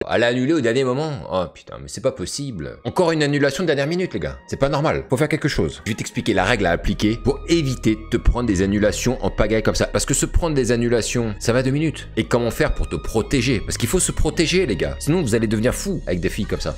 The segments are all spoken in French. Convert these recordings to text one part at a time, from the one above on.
Elle a annulé au dernier moment. Oh putain, mais c'est pas possible. Encore une annulation de dernière minute, les gars. C'est pas normal. Faut faire quelque chose. Je vais t'expliquer la règle à appliquer pour éviter de te prendre des annulations en pagaille comme ça. Parce que se prendre des annulations, ça va 2 minutes. Et comment faire pour te protéger? Parce qu'il faut se protéger, les gars. Sinon, vous allez devenir fou avec des filles comme ça.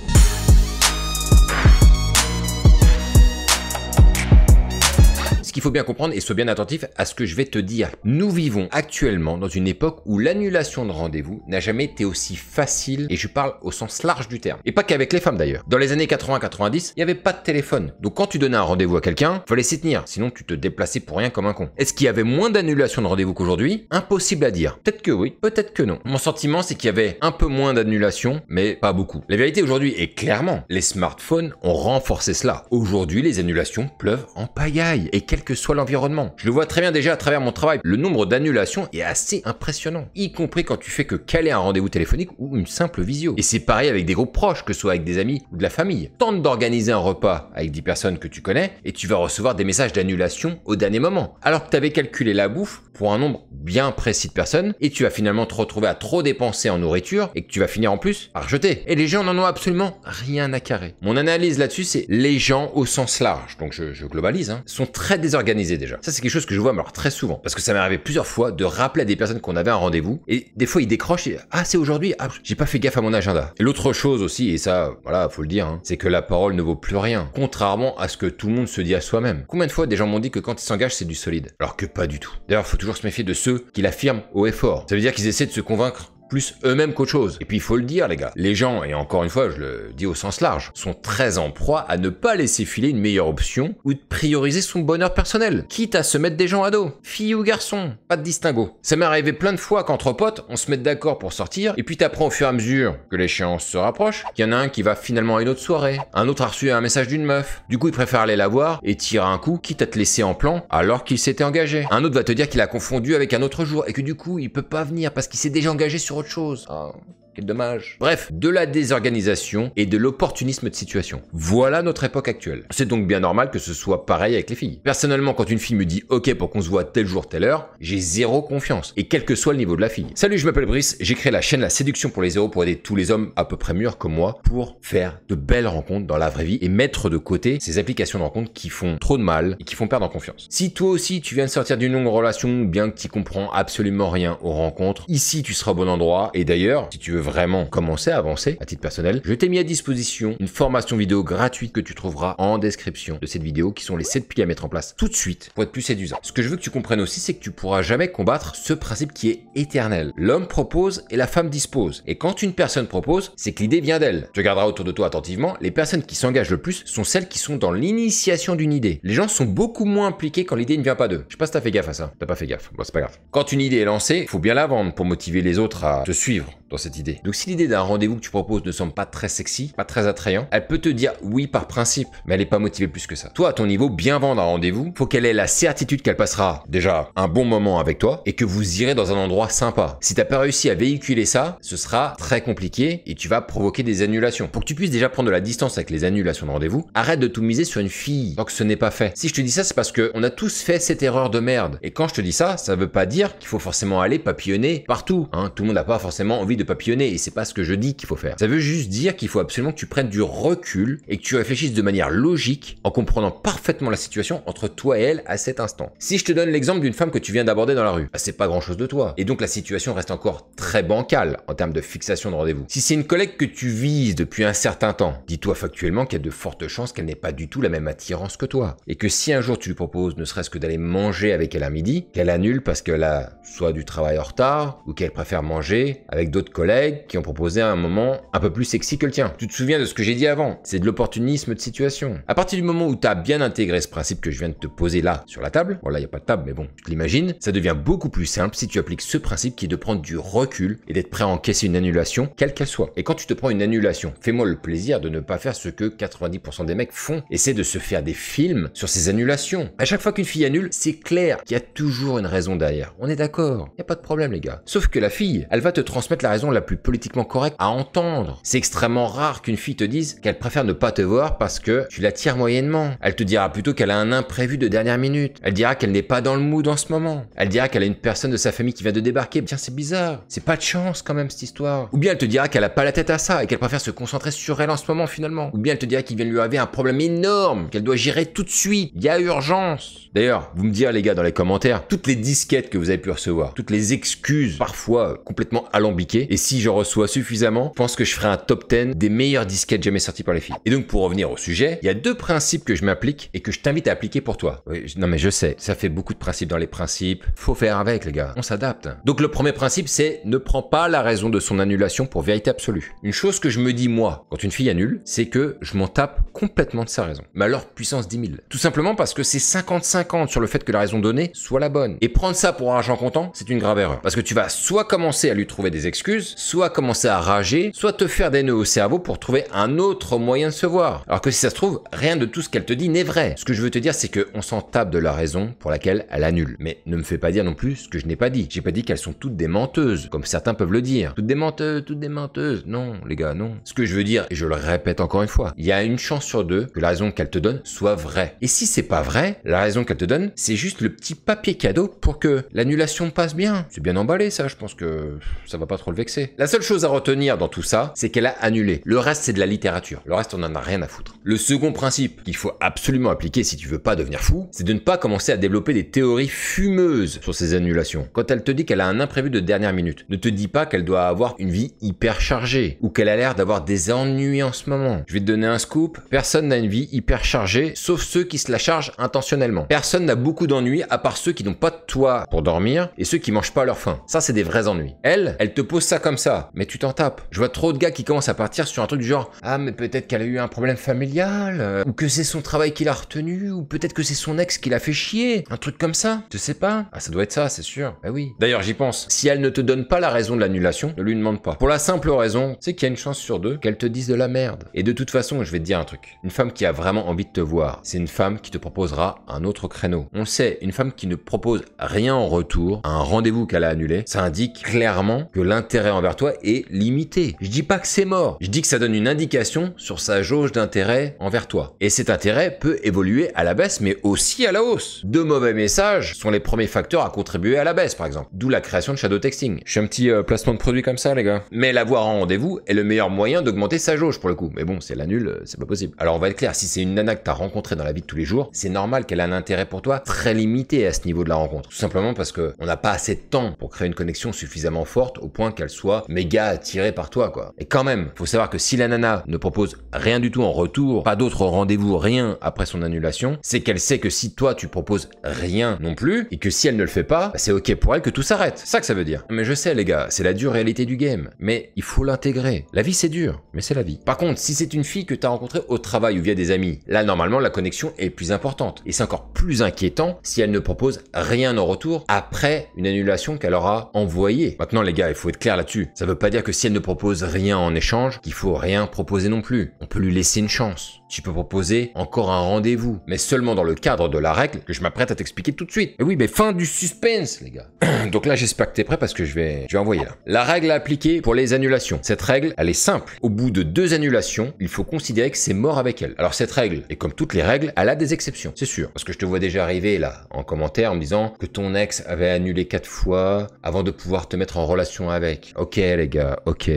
Ce qu'il faut bien comprendre et sois bien attentif à ce que je vais te dire. Nous vivons actuellement dans une époque où l'annulation de rendez-vous n'a jamais été aussi facile, et je parle au sens large du terme. Et pas qu'avec les femmes d'ailleurs. Dans les années 80-90, il n'y avait pas de téléphone. Donc quand tu donnais un rendez-vous à quelqu'un, fallait s'y tenir. Sinon tu te déplaçais pour rien comme un con. Est-ce qu'il y avait moins d'annulations de rendez-vous qu'aujourd'hui? Impossible à dire. Peut-être que oui, peut-être que non. Mon sentiment, c'est qu'il y avait un peu moins d'annulations, mais pas beaucoup. La vérité aujourd'hui est clairement, les smartphones ont renforcé cela. Aujourd'hui, les annulations pleuvent en pagaille. Et quel que soit l'environnement. Je le vois très bien déjà à travers mon travail. Le nombre d'annulations est assez impressionnant, y compris quand tu fais que caler un rendez-vous téléphonique ou une simple visio. Et c'est pareil avec des groupes proches, que ce soit avec des amis ou de la famille. Tente d'organiser un repas avec 10 personnes que tu connais et tu vas recevoir des messages d'annulation au dernier moment. Alors que tu avais calculé la bouffe pour un nombre bien précis de personnes et tu vas finalement te retrouver à trop dépenser en nourriture et que tu vas finir en plus à rejeter. Et les gens n'en ont absolument rien à carrer. Mon analyse là-dessus, c'est les gens au sens large, donc je globalise, sont très désorganisés déjà. Ça, c'est quelque chose que je vois alors très souvent. Parce que ça m'est arrivé plusieurs fois de rappeler à des personnes qu'on avait un rendez-vous et des fois ils décrochent et ah, c'est aujourd'hui, ah, j'ai pas fait gaffe à mon agenda. Et l'autre chose aussi, et ça, voilà, faut le dire, c'est que la parole ne vaut plus rien. Contrairement à ce que tout le monde se dit à soi-même. Combien de fois des gens m'ont dit que quand ils s'engagent, c'est du solide? Alors que pas du tout. D'ailleurs, faut toujours se méfier de ceux qui l'affirment haut et fort. Ça veut dire qu'ils essaient de se convaincre plus eux-mêmes qu'autre chose. Et puis il faut le dire les gars, les gens, et encore une fois je le dis au sens large, sont très en proie à ne pas laisser filer une meilleure option ou de prioriser son bonheur personnel, quitte à se mettre des gens à dos, fille ou garçon, pas de distinguo. Ça m'est arrivé plein de fois qu'entre potes, on se mette d'accord pour sortir, et puis t'apprends au fur et à mesure que l'échéance se rapproche, qu'il y en a un qui va finalement à une autre soirée, un autre a reçu un message d'une meuf, du coup il préfère aller la voir et tirer un coup, quitte à te laisser en plan alors qu'il s'était engagé. Un autre va te dire qu'il a confondu avec un autre jour et que du coup il peut pas venir parce qu'il s'est déjà engagé sur autre chose. Ah, quel dommage. Bref, de la désorganisation et de l'opportunisme de situation. Voilà notre époque actuelle. C'est donc bien normal que ce soit pareil avec les filles. Personnellement, quand une fille me dit OK pour qu'on se voit tel jour, telle heure, j'ai zéro confiance. Et quel que soit le niveau de la fille. Salut, je m'appelle Brice, j'ai créé la chaîne La Séduction pour les zéros pour aider tous les hommes à peu près mûrs comme moi pour faire de belles rencontres dans la vraie vie et mettre de côté ces applications de rencontres qui font trop de mal et qui font perdre en confiance. Si toi aussi tu viens de sortir d'une longue relation, bien que tu comprends absolument rien aux rencontres, ici tu seras au bon endroit. Et d'ailleurs, si tu veux vraiment commencer à avancer à titre personnel, je t'ai mis à disposition une formation vidéo gratuite que tu trouveras en description de cette vidéo qui sont les 7 piliers à mettre en place tout de suite pour être plus séduisant. Ce que je veux que tu comprennes aussi, c'est que tu pourras jamais combattre ce principe qui est éternel. L'homme propose et la femme dispose. Et quand une personne propose, c'est que l'idée vient d'elle. Tu regarderas autour de toi attentivement, les personnes qui s'engagent le plus sont celles qui sont dans l'initiation d'une idée. Les gens sont beaucoup moins impliqués quand l'idée ne vient pas d'eux. Je sais pas si t'as fait gaffe à ça. T'as pas fait gaffe. Bon, c'est pas grave. Quand une idée est lancée, faut bien la vendre pour motiver les autres à te suivre dans cette idée. Donc si l'idée d'un rendez-vous que tu proposes ne semble pas très sexy, pas très attrayant, elle peut te dire oui par principe, mais elle est pas motivée plus que ça. Toi, à ton niveau, bien vendre un rendez-vous, faut qu'elle ait la certitude qu'elle passera déjà un bon moment avec toi et que vous irez dans un endroit sympa. Si t'as pas réussi à véhiculer ça, ce sera très compliqué et tu vas provoquer des annulations. Pour que tu puisses déjà prendre de la distance avec les annulations de rendez-vous, arrête de tout miser sur une fille tant que ce n'est pas fait. Si je te dis ça, c'est parce que on a tous fait cette erreur de merde. Et quand je te dis ça, ça veut pas dire qu'il faut forcément aller papillonner partout. Tout le monde n'a pas forcément envie de papillonner et c'est pas ce que je dis qu'il faut faire. Ça veut juste dire qu'il faut absolument que tu prennes du recul et que tu réfléchisses de manière logique en comprenant parfaitement la situation entre toi et elle à cet instant. Si je te donne l'exemple d'une femme que tu viens d'aborder dans la rue, c'est pas grand chose de toi. Et donc la situation reste encore très bancale en termes de fixation de rendez-vous. Si c'est une collègue que tu vises depuis un certain temps, dis-toi factuellement qu'il y a de fortes chances qu'elle n'ait pas du tout la même attirance que toi. Et que si un jour tu lui proposes ne serait-ce que d'aller manger avec elle à midi, qu'elle annule parce qu'elle a soit du travail en retard ou qu'elle préfère manger avec d'autres collègues qui ont proposé un moment un peu plus sexy que le tien. Tu te souviens de ce que j'ai dit avant? C'est de l'opportunisme de situation. À partir du moment où tu as bien intégré ce principe que je viens de te poser là sur la table, bon là il n'y a pas de table mais bon, tu te l'imagines, ça devient beaucoup plus simple si tu appliques ce principe qui est de prendre du recul et d'être prêt à encaisser une annulation, quelle qu'elle soit. Et quand tu te prends une annulation, fais-moi le plaisir de ne pas faire ce que 90% des mecs font. Essaie de se faire des films sur ces annulations. À chaque fois qu'une fille annule, c'est clair qu'il y a toujours une raison derrière. On est d'accord, il n'y a pas de problème les gars. Sauf que la fille, elle va te transmettre la raison raison la plus politiquement correcte à entendre. C'est extrêmement rare qu'une fille te dise qu'elle préfère ne pas te voir parce que tu l'attires moyennement. Elle te dira plutôt qu'elle a un imprévu de dernière minute. Elle dira qu'elle n'est pas dans le mood en ce moment. Elle dira qu'elle a une personne de sa famille qui vient de débarquer. Tiens, c'est bizarre. C'est pas de chance quand même cette histoire. Ou bien elle te dira qu'elle a pas la tête à ça et qu'elle préfère se concentrer sur elle en ce moment finalement. Ou bien elle te dira qu'il vient de lui arriver un problème énorme qu'elle doit gérer tout de suite. Il y a urgence. D'ailleurs, vous me direz les gars dans les commentaires, toutes les disquettes que vous avez pu recevoir, toutes les excuses parfois complètement alambiquées, et si j'en reçois suffisamment, je pense que je ferai un top 10 des meilleures disquettes jamais sorties par les filles. Et donc pour revenir au sujet, il y a 2 principes que je m'applique et que je t'invite à appliquer pour toi. Oui, non mais je sais, ça fait beaucoup de principes dans les principes, faut faire avec les gars, on s'adapte. Donc le premier principe c'est ne prends pas la raison de son annulation pour vérité absolue. Une chose que je me dis moi, quand une fille annule, c'est que je m'en tape complètement de sa raison. Mais alors puissance 10 000. Tout simplement parce que c'est 50-50 sur le fait que la raison donnée soit la bonne. Et prendre ça pour argent comptant, c'est une grave erreur. Parce que tu vas soit commencer à lui trouver des excuses, soit commencer à rager, soit te faire des nœuds au cerveau pour trouver un autre moyen de se voir. Alors que si ça se trouve, rien de tout ce qu'elle te dit n'est vrai. Ce que je veux te dire, c'est qu'on s'en tape de la raison pour laquelle elle annule. Mais ne me fais pas dire non plus ce que je n'ai pas dit. J'ai pas dit qu'elles sont toutes des menteuses, comme certains peuvent le dire. Toutes des menteuses, toutes des menteuses. Non, les gars, non. Ce que je veux dire, et je le répète encore une fois, il y a une chance sur 2 que la raison qu'elle te donne soit vraie. Et si c'est pas vrai, la raison qu'elle te donne, c'est juste le petit papier cadeau pour que l'annulation passe bien. C'est bien emballé ça, je pense que ça va pas trop le vexer. La seule chose à retenir dans tout ça, c'est qu'elle a annulé. Le reste, c'est de la littérature. Le reste, on en a rien à foutre. Le second principe qu'il faut absolument appliquer si tu veux pas devenir fou, c'est de ne pas commencer à développer des théories fumeuses sur ces annulations. Quand elle te dit qu'elle a un imprévu de dernière minute, ne te dis pas qu'elle doit avoir une vie hyper chargée ou qu'elle a l'air d'avoir des ennuis en ce moment. Je vais te donner un scoop. Personne n'a une vie hyper chargée, sauf ceux qui se la chargent intentionnellement. Personne n'a beaucoup d'ennuis à part ceux qui n'ont pas de toit pour dormir et ceux qui mangent pas à leur faim. Ça, c'est des vrais ennuis. Elle te pose ça comme ça, mais tu t'en tapes. Je vois trop de gars qui commencent à partir sur un truc du genre « Ah, mais peut-être qu'elle a eu un problème familial, ou que c'est son travail qui l'a retenu, ou peut-être que c'est son ex qui l'a fait chier. » Un truc comme ça. Je sais pas. Ah, ça doit être ça, c'est sûr. Bah oui. D'ailleurs, j'y pense. Si elle ne te donne pas la raison de l'annulation, ne lui demande pas. Pour la simple raison, c'est qu'il y a une chance sur 2 qu'elle te dise de la merde. Et de toute façon, je vais te dire un truc. Une femme qui a vraiment envie de te voir, c'est une femme qui te proposera un autre créneau. On le sait, une femme qui ne propose rien en retour à un rendez-vous qu'elle a annulé, ça indique clairement que l'intérêt envers toi est limité. Je dis pas que c'est mort, je dis que ça donne une indication sur sa jauge d'intérêt envers toi. Et cet intérêt peut évoluer à la baisse, mais aussi à la hausse. 2 mauvais messages sont les premiers facteurs à contribuer à la baisse, par exemple. D'où la création de shadow texting. Je suis un petit placement de produit comme ça, les gars. Mais l'avoir en rendez-vous est le meilleur moyen d'augmenter sa jauge pour le coup. Mais bon, si elle annule, c'est pas possible. Alors on va être clair, si c'est une nana que t'as rencontrée dans la vie de tous les jours, c'est normal qu'elle a un intérêt pour toi très limité à ce niveau de la rencontre. Tout simplement parce que on n'a pas assez de temps pour créer une connexion suffisamment forte au point qu'elle soit méga attirée par toi, quoi. Et quand même, faut savoir que si la nana ne propose rien du tout en retour, pas d'autres rendez-vous, rien après son annulation, c'est qu'elle sait que si toi tu proposes rien non plus, et que si elle ne le fait pas, bah, c'est ok pour elle que tout s'arrête. C'est ça que ça veut dire. Mais je sais les gars, c'est la dure réalité du game. Mais il faut l'intégrer. La vie c'est dur, mais c'est la vie. Par contre, si c'est une fille que t'as rencontrée au travail ou via des amis, là normalement la connexion est plus importante. Et c'est encore plus inquiétant si elle ne propose rien en retour après une annulation qu'elle aura envoyée. Maintenant les gars, il faut être clair là-dessus. Ça veut pas dire que si elle ne propose rien en échange, qu'il faut rien proposer non plus. On peut lui laisser une chance. Tu peux proposer encore un rendez-vous, mais seulement dans le cadre de la règle que je m'apprête à t'expliquer tout de suite. Et oui, mais fin du suspense, les gars. Donc là, j'espère que t'es prêt parce que je vais envoyer là. La règle à appliquer pour les annulations. Cette règle, elle est simple. Au bout de 2 annulations, il faut considérer que c'est mort avec elle. Alors cette règle, et comme toutes les règles, elle a des exceptions, c'est sûr. Parce que je te vois déjà arriver là, en commentaire, en me disant que ton ex avait annulé 4 fois avant de pouvoir te mettre en relation avec. Ok les gars, ok,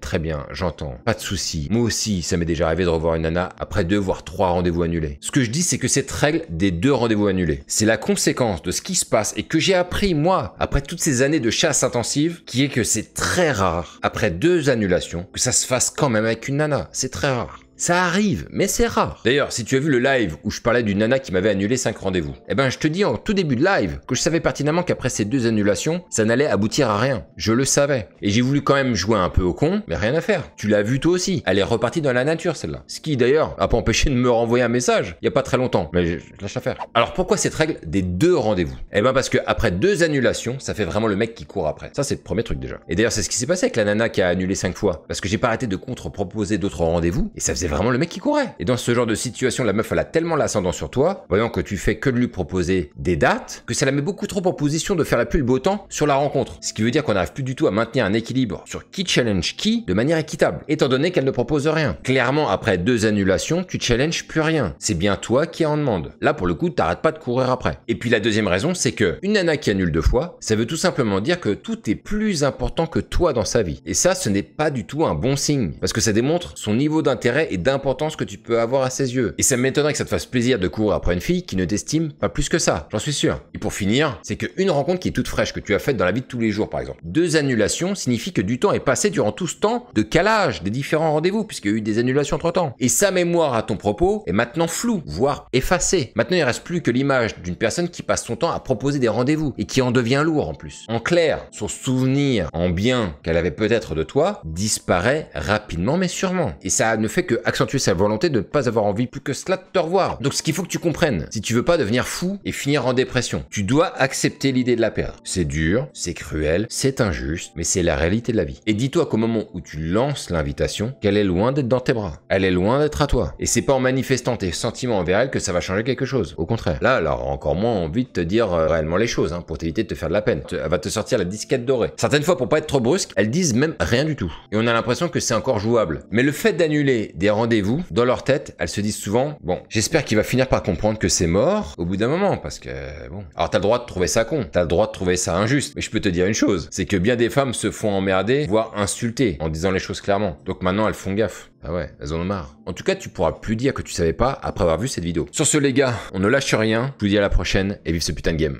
très bien, j'entends. Pas de souci. Moi aussi, ça m'est déjà arrivé de revoir une nana après 2 voire 3 rendez-vous annulés. Ce que je dis, c'est que cette règle des 2 rendez-vous annulés, c'est la conséquence de ce qui se passe et que j'ai appris moi, après toutes ces années de chasse intensive, qui est que c'est très rare, après 2 annulations, que ça se fasse quand même avec une nana. C'est très rare. Ça arrive, mais c'est rare. D'ailleurs, si tu as vu le live où je parlais d'une nana qui m'avait annulé 5 rendez-vous, eh ben je te dis en tout début de live que je savais pertinemment qu'après ces 2 annulations, ça n'allait aboutir à rien. Je le savais. Et j'ai voulu quand même jouer un peu au con, mais rien à faire. Tu l'as vu toi aussi. Elle est repartie dans la nature celle-là. Ce qui d'ailleurs a pas empêché de me renvoyer un message il y a pas très longtemps, mais je lâche l'affaire. Alors pourquoi cette règle des 2 rendez-vous? Eh ben parce que après 2 annulations, ça fait vraiment le mec qui court après. Ça c'est le premier truc déjà. Et d'ailleurs c'est ce qui s'est passé avec la nana qui a annulé 5 fois. Parce que j'ai pas arrêté de contre-proposer d'autres rendez-vous, et ça faisait c'est vraiment le mec qui courait. Et dans ce genre de situation, la meuf elle a tellement l'ascendant sur toi, voyant que tu fais que de lui proposer des dates, que ça la met beaucoup trop en position de faire la pluie le beau temps sur la rencontre. Ce qui veut dire qu'on n'arrive plus du tout à maintenir un équilibre sur qui challenge qui de manière équitable, étant donné qu'elle ne propose rien. Clairement, après 2 annulations, tu challenges plus rien. C'est bien toi qui en demande. Là, pour le coup, t'arrêtes pas de courir après. Et puis la deuxième raison, c'est que une nana qui annule 2 fois, ça veut tout simplement dire que tout est plus important que toi dans sa vie. Et ça, ce n'est pas du tout un bon signe, parce que ça démontre son niveau d'intérêt et d'importance que tu peux avoir à ses yeux. Et ça m'étonnerait que ça te fasse plaisir de courir après une fille qui ne t'estime pas plus que ça, j'en suis sûr. Et pour finir, c'est qu'une rencontre qui est toute fraîche, que tu as faite dans la vie de tous les jours par exemple. 2 annulations signifie que du temps est passé durant tout ce temps de calage des différents rendez-vous, puisqu'il y a eu des annulations entre temps. Et sa mémoire à ton propos est maintenant floue, voire effacée. Maintenant, il ne reste plus que l'image d'une personne qui passe son temps à proposer des rendez-vous et qui en devient lourd en plus. En clair, son souvenir en bien qu'elle avait peut-être de toi disparaît rapidement mais sûrement. Et ça ne fait que accentuer sa volonté de ne pas avoir envie plus que cela de te revoir. Donc ce qu'il faut que tu comprennes, si tu veux pas devenir fou et finir en dépression, tu dois accepter l'idée de la perdre. C'est dur, c'est cruel, c'est injuste, mais c'est la réalité de la vie. Et dis-toi qu'au moment où tu lances l'invitation, qu'elle est loin d'être dans tes bras. Elle est loin d'être à toi. Et c'est pas en manifestant tes sentiments envers elle que ça va changer quelque chose. Au contraire. Là, elle aura encore moins envie de te dire réellement les choses, pour t'éviter de te faire de la peine. Elle va te sortir la disquette dorée. Certaines fois, pour pas être trop brusque, elles disent même rien du tout. Et on a l'impression que c'est encore jouable. Mais le fait d'annuler des rendez-vous, dans leur tête, elles se disent souvent, bon, j'espère qu'il va finir par comprendre que c'est mort au bout d'un moment, parce que, bon. Alors t'as le droit de trouver ça con, t'as le droit de trouver ça injuste, mais je peux te dire une chose, c'est que bien des femmes se font emmerder, voire insulter, en disant les choses clairement. Donc maintenant, elles font gaffe. Ah ouais, elles en ont marre. En tout cas, tu pourras plus dire que tu savais pas après avoir vu cette vidéo. Sur ce les gars, on ne lâche rien, je vous dis à la prochaine et vive ce putain de game.